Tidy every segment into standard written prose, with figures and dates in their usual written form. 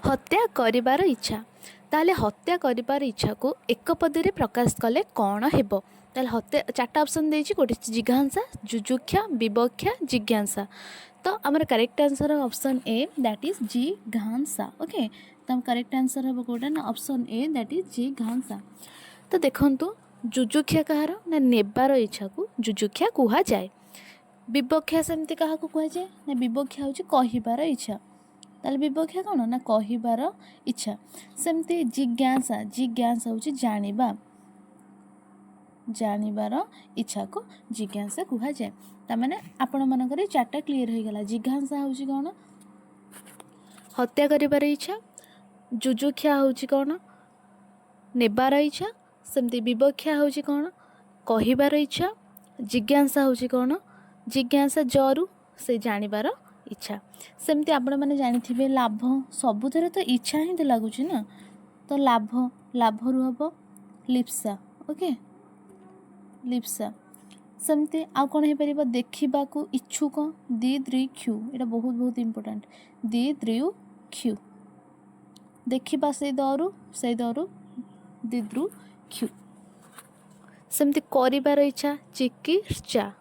हत्या करिबार इच्छा ताले हत्या करिबार इच्छा को एक पदे प्रकाश कले कौन हेबो ताले हत्या चार्टा ऑप्शन देछि कोठी जिघांसा जुजुक्षा विवक्षा जिज्ञासा तो आमर correct answer option A that is जिघांसा ओके तो करेक्ट आंसर हम कोटा ना ऑप्शन ए दैट इज जिघांसा तो देखंतु जुजुक्षा कहार ना नेबार इच्छा को जुजुक्षा कुहा जाए विवक्षा सेमती क्या कह जाए ना विवक्षा हूँ कहिबार इच्छा ताले विवक्षा कौन ना कहिबार इच्छा सेमती जिज्ञासा जिज्ञासा हूँ जानिबा जानिबार इच्छा को जिज्ञासा कह जाए ताने आपण मानकर चार्टा क्लीयर हो गला जिज्ञासा हूँ कौन हत्या करिबार इच्छा जुजुक्षा हूँ कौन नेबार इच्छा सेमती विवक्षा हूँ कौन कहिबार इच्छा जिज्ञासा हूँ कौन जिज्ञासा जरू से जानिबार इच्छा सेमती आपण मैंने जानी लाभ सबुथे तो इच्छा ही तो लगुच ना तो लाभ लाभ रु हम लिप्सा ओके लिप्सा सेमती आउ कौन हो पार देखा इच्छुक दिदृक्षु यहाँ बहुत बहुत इम्पोर्टाट दिदृक्षु देखा से दरु दिदृक्षु सेमती करिबार इच्छा चिकित्सा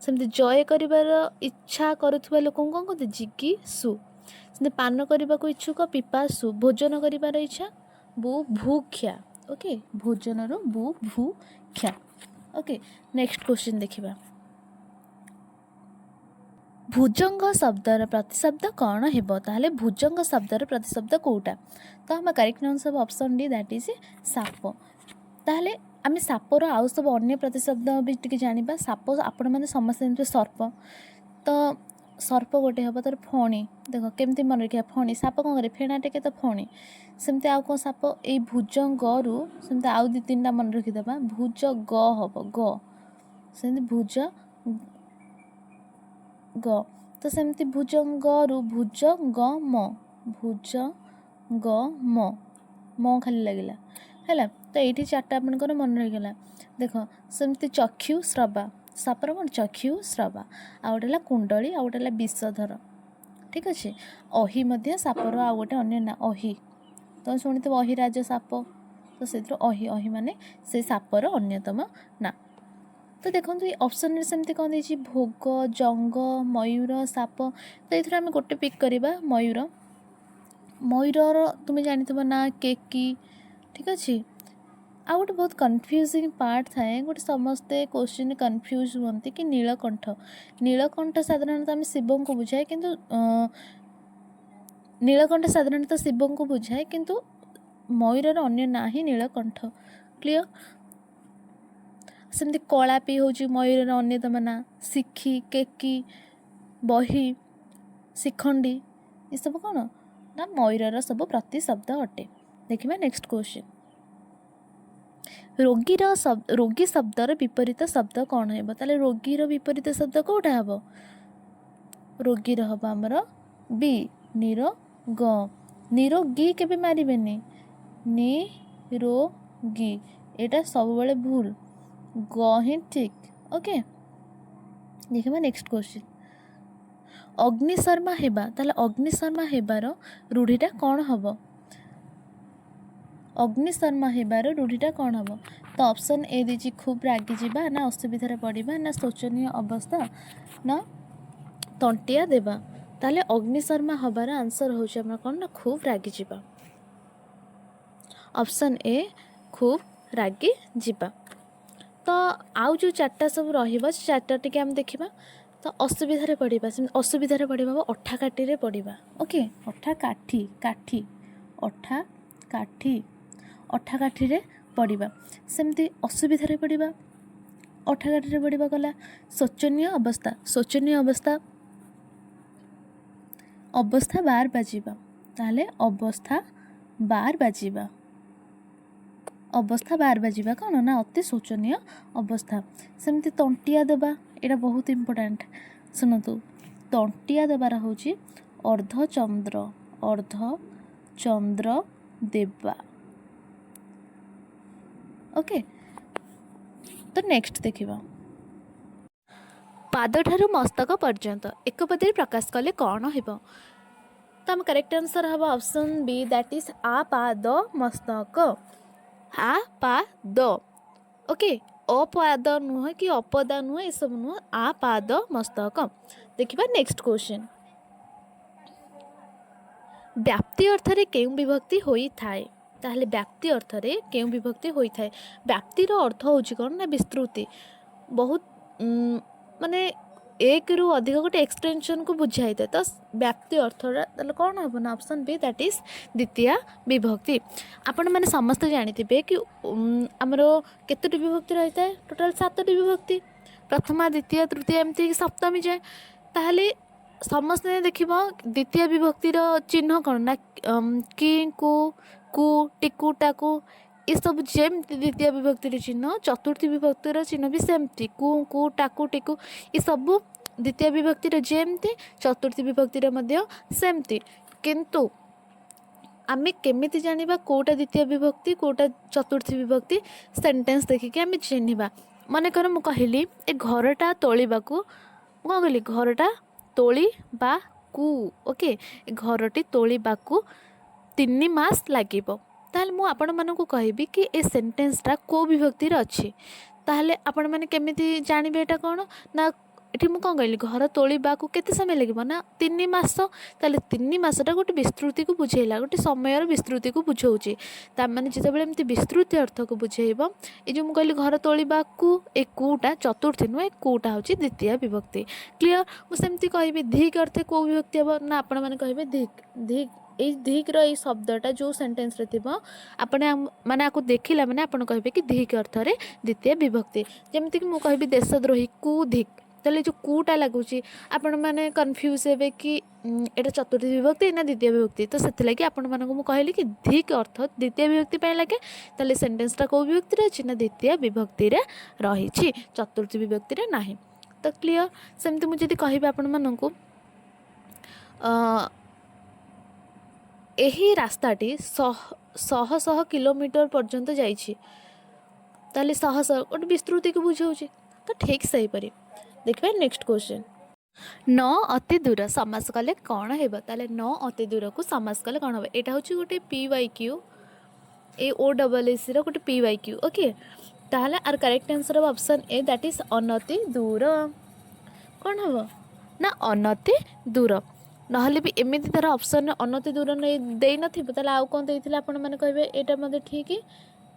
सेमती जय करिबार इच्छा करुवा लोक कौन कहते जिज्ञासु सेमती पान करने को इच्छुक पिपासु भोजन करिबार इच्छा बुभुक्षा ओके भोजन बुभुक्षा ओके नेक्स्ट क्वेश्चन देखिबा भुजंग शब्दर प्रतिशब्द कौन हेबो ताहले भुजंग शब्दर प्रतिशब्द कोटा तो हम correct answer option D that is साप ताहले आम सापर आउ सब अन्य प्रतिशब्द भी टी जाना साप आपण मैंने समस्त जानते सर्प तो सर्प गोटे हम तर फणी देख केमती मन रखा फणी साप कौन करे फेणा टेके तो फणी सेमती आउ कौन साप ये भुजंग रु सेमती आउ दि तीन टा मन रखीदे भुज ग हम ग सेमती भुज ग तो सेमती भुजंग रु भुज ग म खाली लगिला है तो ये चार्टा आपंकर मन रहीगला देख सेमती चक्षु श्रवा सापर कौन चक्षु श्रवा आउ गोटे कुंडली आउ गोटे विषधर ठीक अच्छे अहि सापर आउ गोटे अन्य ना अहि तो शुणी अहिराज साप तो से अहि अहि माने से सापर अन्यतम ना तो देखो ये ऑप्शन में सेमती कौन देती भोग जंग मयूर साप तो ये आम गोटे पिक करवा मयूर मयूर तुम्हें जानी ना केकी ठीक अच्छे आ गोटे बहुत कन्फ्यूजिंग पार्ट थाए गोटे समस्ते क्वेश्चन कन्फ्यूज होती कि नीलकंठ नीलकंठ साधारणतः आम शिव को बुझाए किंतु नीलकंठ साधारणतः शिव को बुझाए किंतु मयूर अन्य ना ही नीलकंठ क्लियर सेमती कलापी हूँ मयूर अन्यतम ना शिखी केकी बही शिखंडी ये सब कौन ना मयूर सब प्रतिशब्द अटे देखिए नेक्स्ट क्वेश्चन रोगी शब्दर विपरीत शब्द कौन है ताले रोगीर विपरीत शब्द कौटा हम रोगीर हम आमर बी निरोग निरोगी केबे मारे निरोगी एटा सब बड़े भूल ग ही ठीक ओके देखिए नेक्स्ट क्वेश्चन अग्निशर्मा हेबा ताले अग्निशर्मा हेबार रूढ़ीटा कौन हम अग्निशर्मा हेबार रूढ़ीटा कौन हम तो ऑप्शन ए दीजिए खूब रागी जावा ना असुविधार पड़ा ना शोचनीय अवस्था ना तंटिया देवा ताले अग्निशर्मा हबार आंसर होम कौन ना खूब रागी जावा ऑप्शन ए खूब रागी जावा तो आउ जो चार्टा सब चार्टा टी आम देखा तो असुविधार पड़ा असुविधार पड़ा अठा काठी पड़ा ओके अठा काठी काठी अठा काठी अठा काठी पड़ा सेमती असुविधार पड़ा अठा काठी पड़ा गला शोचनीय अवस्था अवस्था बार बाजिबा ताले अवस्था बार बाजिबा अवस्था बार बाजिबा कौन ना अति शोचनीय अवस्था सेमती तंटिया देवा यहाँ बहुत इम्पोर्टाट शुणु तंटिया देवार हूँ अर्धचंद्र देवा ओके तो नेक्स्ट देखिबा पाद ठारू मस्तक पर्यंत एक पदे प्रकाश कले कौन हेबो तो आम करेक्ट आंसर हम ऑप्शन बी दैट इज आ पाद मस्तक। आ पाद ओके अपाद नुह कि अपदा नुह ये सब नुह आ पाद मस्तक। देखिबा नेक्स्ट क्वेश्चन व्याप्ति अर्थरे केउं विभक्ति होई थाए ताहले व्याप्ति अर्थरे केउं विभक्ति होई थाए व्याप्तिर अर्थ होची कोन ना विस्तृति बहुत माने एक रु अधिक गोटे एक्सटेंशन को बुझाई थाए तो व्याप्ति अर्थटा ताहले कोन हबो ना ऑप्शन बी दैट इज द्वितीय विभक्ति। आपण माने समस्त जानिथिबे कि हमरो केतोटी विभक्ति रही थाए टोटल 7टी विभक्ति प्रथमा द्वितीय तृतीय एमती सप्तमी जाए ताहले समस्ते देख द्वितीय विभक्तिर चिन्ह कौन ना कि कु टिकु टाकु ये सब जमती द्वितीय विभक्तिर चिन्ह चतुर्थी विभक्तिर चिन्ह भी सेमती कु टाकु टिकु ये सब द्वितीय विभक्तिर जमती चतुर्थी विभक्तिर सेमती किंतु आम केमिति जानिबा कोटा द्वितीय विभक्ति कोटा चतुर्थी विभक्ति सेंटेंस देखिके आम चिन्हिबा मन कर मु कहली ए घरटा तोलिबाकू कौन कहली घरटा तोलिबाकू ओके घरटी तोलिबाकू 3 मास लागिबो ताहले मु आपण मानकू कहबी कि ए सेंटेंसटा को विभक्तिर अछि ताहले आपण माने केमिति जानिबे एटा कोन ना एठी मु कौन कहली घर तोलिबाकू केते समय लागिबो ना 3 मास ताहले 3 मासटा गोटे विस्तृति को बुझेला गोटे समयर विस्तृति को बुझौची ता माने जेतेबेले एमती विस्तृति अर्थ को बुझेइबो ए जो मु कहली घर तोलिबाकू ए कूटा चतुर्थी नु ए कूटा होची द्वितीय विभक्ति क्लियर मु सेमती कहबी धिक अर्थ को विभक्ति हबो ना आपण माने कहबे धिक धिक ए धिक रो ए शब्दटा जो सेंटेंस रे थिबो आपण माने आको देखिला माने आपण कहबे कि धिक अर्थ रे द्वितीय विभक्ति जेमती कि मु कहबी देशद्रोही कु धिक ताले जो कूटा लगुच आपण मैंने कन्फ्यूज हे कि एटा चतुर्थी विभक्ति ना द्वितीय विभक्ति तो से लगे आपण मानक कहली कि धिक अर्थ द्वितीय विभक्ति लगे ताले सेंटेंसटा कौ विभक्ति अच्छी ना द्वितीय विभक्ति रही चतुर्थी विभक्ति ना तो क्लीयर सेमती मुझे कह आपण मानक यही रास्ताटी शह शह किलोमीटर पर्यंत जाइए ताले शह शह गोटे विस्तृति को बुझाऊँ तो ठीक सही परी देखिए नेक्स्ट क्वेश्चन न अति दूर समास कले कौन हेब ताले न अति दूर को समास कले कौन हे यहाँ हूँ गोटे PYQ AOSS गोटे PYQ ओके ताहले आर correct answer of option A that is अनति दूर कौन हम ना अनति दूर नहले भी एमती तार ऑप्शन अनति दूर दे नाल आउ कौन देते आपण मैंने कहे यहाँ मत ठीक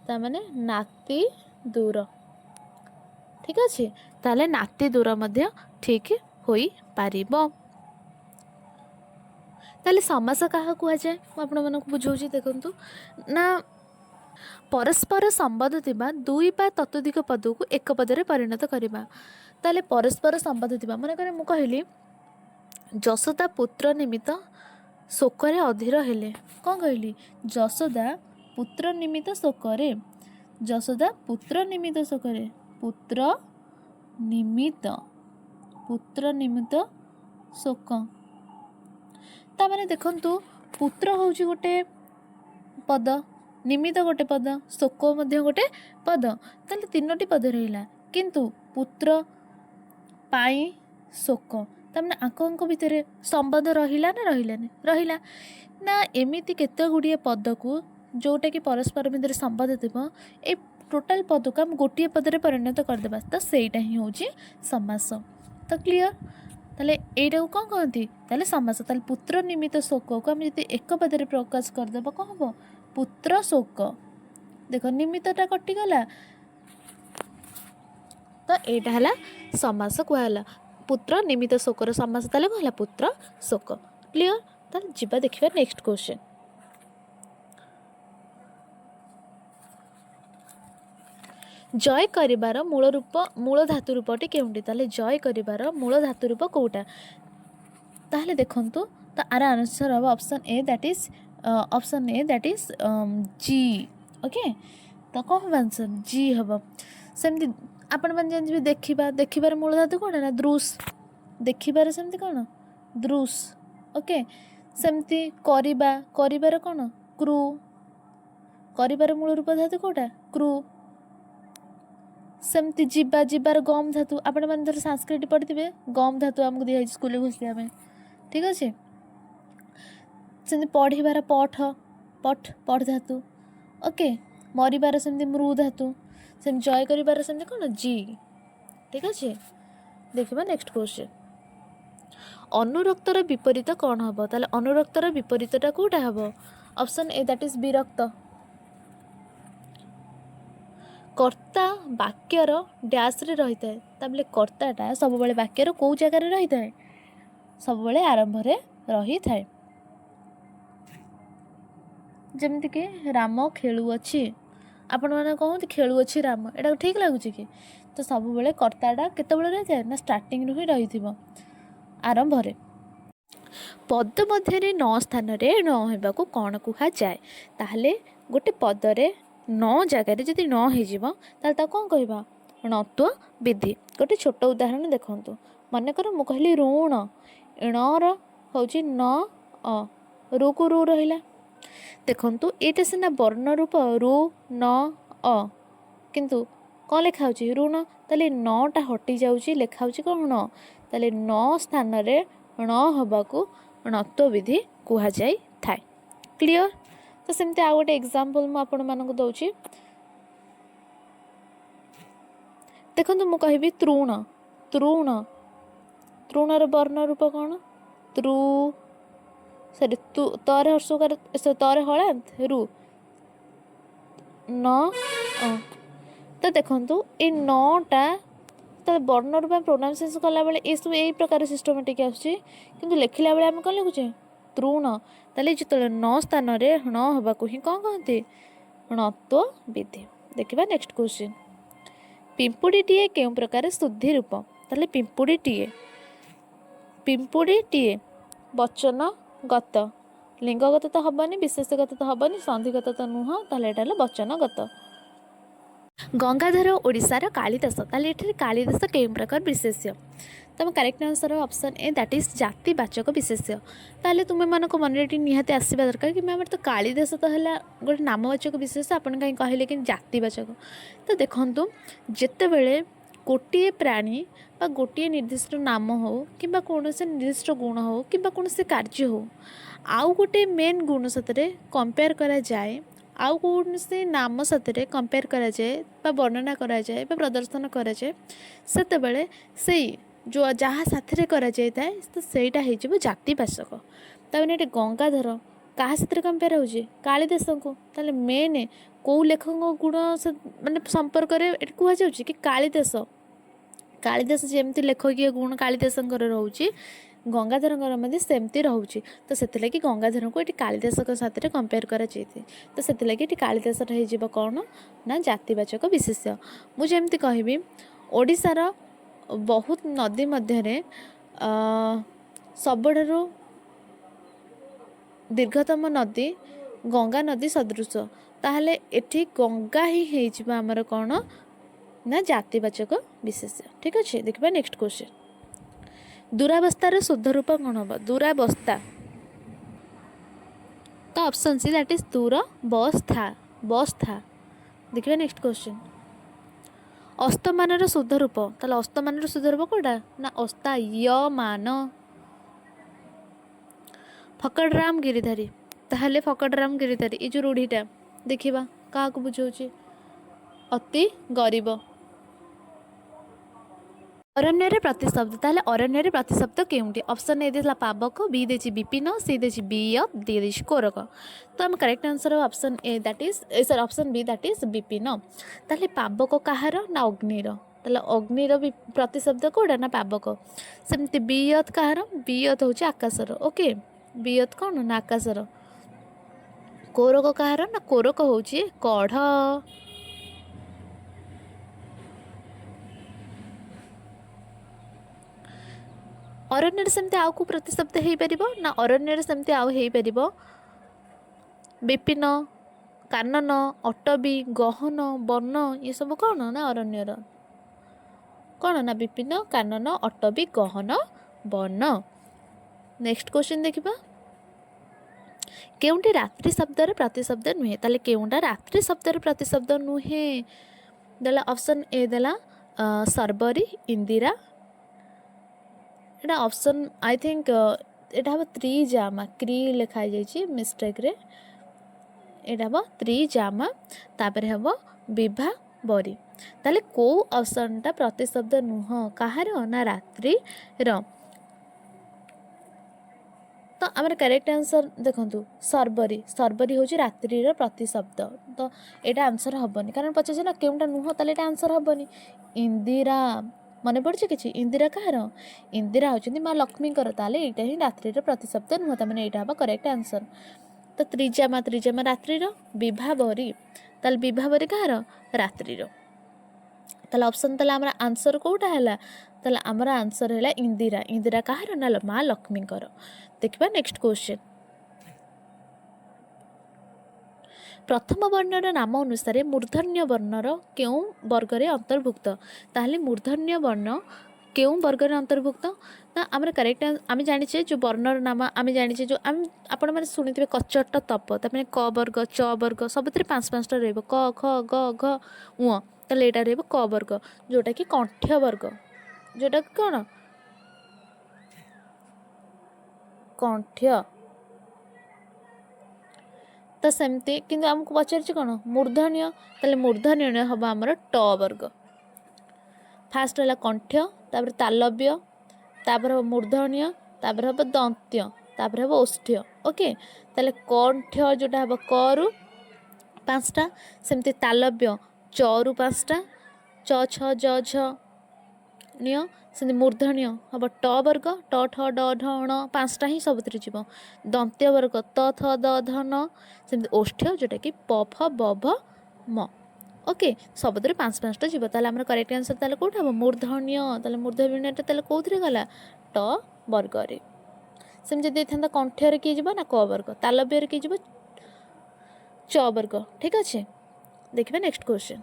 ताने नाति दूर ठीक अच्छे ताले नाति दूर मध्य ठीक होई पारिबो ताले समास कहा कह जाए आपण मानक बुझाऊँ देखंतु ना परस्पर संबंध थिबा दुई बा ततोधिक पद को एक पदरे परिणत करबा ताले परस्पर संबंध थिबा मन करे मु कहली जशोदा पुत्र निमित्त शोकरे अधीर हेले कौन कहली जशोदा पुत्र निमित्त शोकरे जशोदा पुत्र निमित्त शोकरे पुत्र निमित्त शोक ता माने देखंतु पुत्र होउची गोटे पद निमित्त गोटे पद शोक मध्य गोटे पद ताले 3टी पद रहिला किंतु पुत्र पाई शोक तामने आंक भितर संबंध रहिला ना रहिलानी रहिला ना एमिति केते गुड़िए पद को जोटा कि परस्पर भितर संबंध थिबो ए टोटाल पद को आम गोटे पदरे परिणत करदेबा तो सेटा ही हूँ समास तो क्लीयर ताले एटा को कौन कहती ताले समास ताले पुत्र निमित्त शोक को आम जब एक पदरे प्रकाश करदेबा कौन हम पुत्र शोक देख निमित्तटा कटिगला तो एटा हला समास कहला पुत्र निमित्त शोकर समास ताले कहला पुत्र शोक क्लीयर ताले जिबा देखिबा नेक्स्ट क्वेश्चन जय करिबार मूल धातु रूपटी केउंटी ताले जय करिबार मूल धातु रूप कोटा ताहले देखंतु तो आर आंसर हम ऑप्शन ए दैट इज जी ओके तो कौन हम आंसर जी हम सेमती आपण मन जानबे देखिबार मूल धातु कोन ना दृश देखिबार सेमती कोन दृश ओके सेमती करिबार कोन क्रू करिबार मूल रूप धातु कोटा क्रू सेमती जिबार गम धातु आपण मैंने धर संस्कृत पढ़ी गम धातु आमको दिखाई स्कूल घुषिया ठीक अच्छे सेमती पढ़िबार पठ पठ पठ धातु ओके मरिबार सेमती मृ धातु सेम जय करिबार सेमती कौन जी ठीक अच्छे देखा नेक्स्ट क्वेश्चन अनुरक्तर विपरीत कौन हम ताले अनुरक्तर विपरीतटा कौटा हम ऑप्शन ए दैट इज विरक्त कर्ता वाक्यर डैश रे रही है तबले कर्ताटा सब बेले वाक्यर कौ जगार रही है सब बेले आरंभ रे रही थाए जमती कि राम खेलुअछि आपण मैंने कहते खेलुअछि राम एटा ठीक लगुच कि तो सब बेले कर्ताटा केतबेले रही है ना स्टार्टिंग रु ही रही आरंभ रे पद मध्य न स्थान रे न होबाकू कौन कुहा जाए ताहले गोटे पदरे न जगार जदि न हो ताल कौन कहबा णत्व विधि गोटे छोट उदाहरण देखंतु मन कर मु कहली ऋण ईणर हूँ न अ रु को रु रहिला देखंतु एटा सिना वर्ण रूप रु न अ किंतु कौन लिखा ऋण ताले नटा हटि जाउची लिखा होची कौन न ताले न स्थान रे न हबाकू णत्व विधि कुहा जाई थाए क्लियर तो सेमती आ गोटे एग्जांपल मु आपण मानक दउची देखंतु मु कहबी तृण तृण तृणर वर्ण रूप कौन तृ सॉरी तु तरे हर्षकार तरे हलांत रु न तो देखंतु ए नटा तो वर्ण रूप प्रोनाउंसिएशन कला बेले ये सब यही प्रकार सिस्टमेटिक आसुची किंतु लिखिला बेले आम कौन लिखुचे तृण ताले जिते न स्थान रे न हबाकू ही कौन कहते णत्व विधि देखिबा नेक्स्ट क्वेश्चन पिंपुड़ीटीए केउ प्रकार शुद्धि रूप ताले पिंपुड़ीटीए वचन गत लिंगगत तो हबनी विशेषगत तो हबनी संधिगत तो नुह ताले एटा वचनगत गंगाधर ओडिशार कालिदास ताले एठी कालिदास केउ प्रकार विशेष्य तुम correct answer option A that is जातिवाचक विशेष्य ताले तुम मन को मन निहाती आसवा दरकार कि मैम तो कालिदास तो है गोटे नामवाचक विशेष्य आपन कहीं कहले कि जातिवाचक तो देखंतु जेते बेले गोटे प्राणी बा गोटे निर्दिष्ट नाम हो कि कौन से निर्दिष्ट गुण हो कि कौन से कार्य हो आउ गोटे मेन गुण सतरे कंपेयर करा जाए आउ कौन से नाम साथे कंपेयर करा जाए बा वर्णना करा जाए बा प्रदर्शन करा जाए सेते बेले से जो जहाँ साथे करा जाए तो सेटा हो जातिवाचक ताने गंगाधर क्या साथ कंपेयर हो कालिदास को ताले मेन कौ लेखक गुण माने संपर्क कह जाऊँ कि कालिदास कालिदास जमती लेखकीय गुण कालिदास रोचे गंगाधर सेमती रोचे तो से गंगाधर को ये कालिदास साथ कंपेयर करा तो से कालिदास हो कौन ना जातिवाचक विशेष्य मुझे कहबी ओडिशार बहुत नदी मध्य सबुठारु दीर्घतम नदी गंगा नदी सदृश ताहले एठी गंगा ही आमर कौन ना जातिवाचक विशेष्य ठीक अच्छे देखा नेक्स्ट क्वेश्चन दुरावस्थार शुद्ध रूप कौन हम दुरावस्था तो ऑप्शन सी दैट इज दूरवस्था बस्था देखिए नेक्स्ट क्वेश्चन अस्तमान शुद्ध रूप ताले अस्तमान शुद्ध रूप कौटा ना अस्तायमान फकड़राम गिरिधारी ताहले फकड़राम गिरिधारी ये जो रूढ़ीटा देखा क्या बुझाऊँ अति गरीब अरण्य प्रतिशब्द ताहले अरण्य प्रतिशब्द केउंटी ऑप्शन ए देला पावक बी देछि विपिन सी देछि बियत डी देछि कोरक तो हम correct answer option A that is sir option B that is Vipin ताहले पावक कहार ना अग्निर ताहले अग्निर प्रतिशब्द कोडा ना पावक सेमति बियत कहार बियत होछि आकाशर ओके बियत कौन ना आकाशर कोरक कहार ना कोरक होछि कढ़ अरण्य सेमती आउ को प्रतिशब्द हो पार ना अरण्य सेमती आउ हो पार विपिन कानन अटबी गहन बन ये सब कौन ना अरण्यर कौन ना विपिन कानन अटबी गहन बन नेक्स्ट क्वेश्चन देखा केउंटी रात्रि शब्दर प्रतिशब्द नुहे ताले केउंटा रात्रि शब्दर प्रतिशब्द नुहे देला ऑप्शन ए देला सर्वरी इंदिरा एटा ऑप्शन आई थिंक एटा हम त्रिजामा क्री लिखाई जाइए मिस्टेक्रे एटा हम त्रिजामा तापर हम विभा बरी ताले को ऑप्शनटा प्रतिशब्द नुह कहार ना रात्रि तो आम करेक्ट आंसर देखु सर्वरी सर्वरी हूँ रात्रि प्रतिशब्द तो यहाँ आंसर हेनी कारण पचास ना केउटा नुह ताले एटा आंसर हेनी इंदिरा मन पड़े कि इंदिरा कहार इंदिरा होती माँ लक्ष्मीकर ताले यहाँ ही रात्रि प्रतिशब्द नुह तमें यहाँ हम करेक्ट आंसर तो त्रिजामा त्रिजामा रात्रि विभा बरी ताले विभा बरी कहार रात्रि ताले ऑप्शन ताले आमर आंसर कोटा है ताले आमर आंसर है इंदिरा इंदिरा कहार ना माँ लक्ष्मीकर देखिए नेक्स्ट क्वेश्चन प्रथम वर्णर नाम अनुसार मूर्धन्य वर्णर क्यों वर्गरे अंतर्भुक्त ताहले मूर्धन्य वर्ण क्यों वर्गरे अंतर्भुक्त ना आम करेक्ट आम जाने जो वर्णर नाम आम जाने जो आम आपण मैंने शुणी कचट तप तमें क वर्ग च वर्ग सब 5-5टा रही क ख ग घ उ ताले यहाँ रही क वर्ग जोटा कि कंठ्य वर्ग जोटा कि कौन कंठ्य तो सेमती किंतु आमको पचार कौन मूर्धन्य ताले मूर्धन्य हम आमर ट वर्ग फास्ट है कंठ्य तापर तालव्य तापर हम मूर्धन्य तापर हम दंत्य तापर हम ओष्ठ्य ओके ताले कंठ्य जोटा हम क रु 5टा सेमती तालव्य च रु 5टा च छ ज झ निय से मूर्धन्य हम ट वर्ग ट ठ ड ढ ण 5टा ही सब जीव दंत्य वर्ग त थ द ध न सेमती ओष्ठ्य जोटा कि प फ ब भ म ओके सब 5-5टा जीव ताले आमर करेक्ट आंसर ताले कोठा हम मूर्धन्य ताले मूर्धन्यटा ताले कोथरे गला ट वर्ग रे सेम जदि था कंठ्य किए जीव ना क वर्ग तालव्य किए जीव च वर्ग ठीक अच्छे देखिए नेक्स्ट क्वेश्चन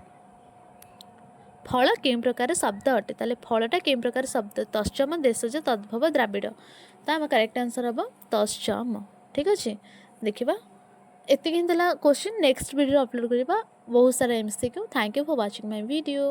फल कें प्रकार शब्द अटे ताले फलटा कें प्रकार शब्द तश्चम देशज तद्भव द्राविड़ तो आम करेक्ट आंसर हम तश्चम ठीक अच्छे देखा एति क्वेश्चन नेक्स्ट वीडियो अपलोड करवा बहुत सारा MCQ thank you for watching my video.